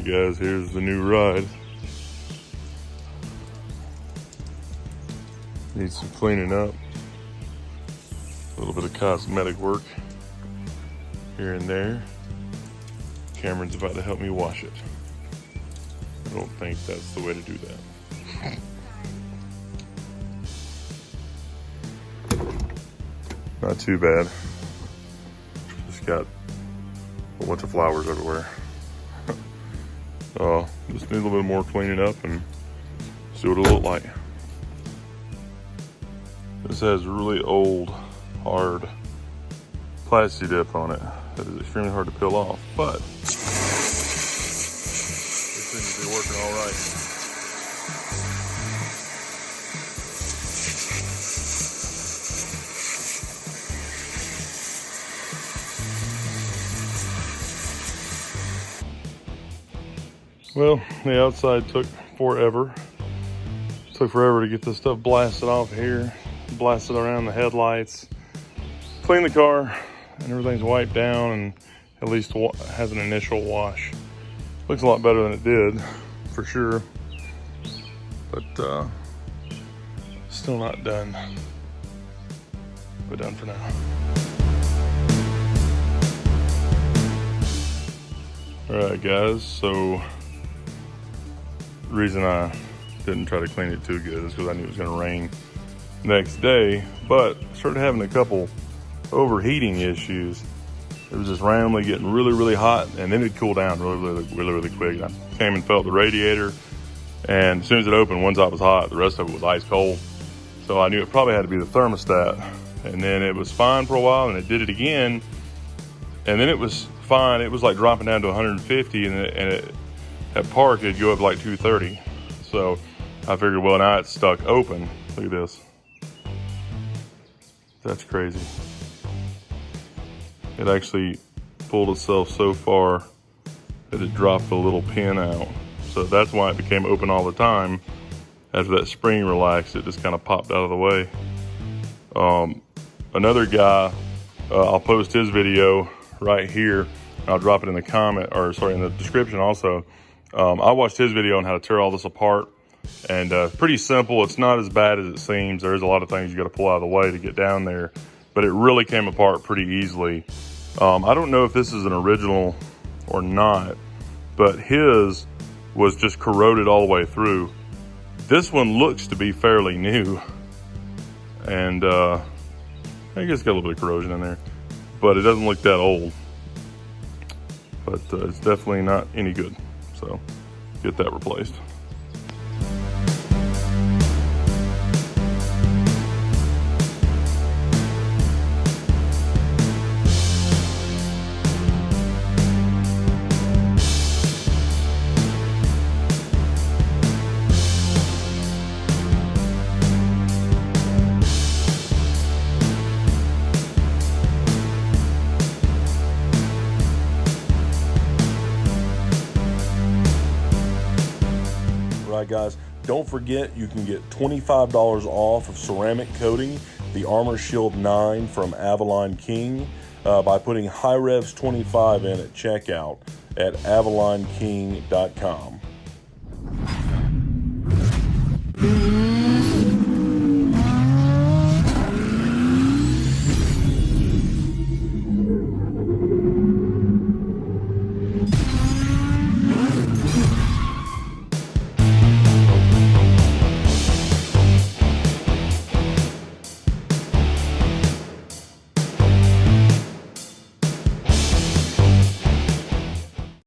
guys, here's the new ride. Needs some cleaning up. A little bit of cosmetic work here and there. Cameron's about to help me wash it. I don't think that's the way to do that. Not too bad. Just got a bunch of flowers everywhere. Just need a little bit more cleaning up and see what it'll look like. This has really old, hard plastic dip on it that is extremely hard to peel off, but it seems to be working all right. Well, the outside took forever. Took forever to get this stuff blasted off here, blasted around the headlights, clean the car, and everything's wiped down and at least has an initial wash. Looks a lot better than it did, for sure, but still not done, but done for now. All right, guys, so the reason I didn't try to clean it too good is because I knew it was gonna rain next day, but I started having a couple overheating issues. It was just randomly getting really, really hot, and then it'd cool down really quick. I came and felt the radiator, and as soon as it opened, one side was hot, the rest of it was ice cold. So I knew it probably had to be the thermostat. And then it was fine for a while, and it did it again, and then it was fine. It was like dropping down to 150, and at park, it'd go up like 230. So I figured, well, now it's stuck open. Look at this. That's crazy. It actually pulled itself so far that it dropped a little pin out. So that's why it became open all the time. After that spring relaxed, it just kind of popped out of the way. Another guy, I'll post his video right here. I'll drop it in the in the description also. I watched his video on how to tear all this apart, and pretty simple. It's not as bad as it seems. There's a lot of things you got to pull out of the way to get down there, but it really came apart pretty easily. I don't know if this is an original or not, but his was just corroded all the way through. This one looks to be fairly new, and I guess it's got a little bit of corrosion in there, but it doesn't look that old. But it's definitely not any good, so get that replaced. Right, guys, don't forget you can get $25 off of ceramic coating, the Armor Shield 9 from Avalon King, by putting HiRevz 25 in at checkout at avalonking.com.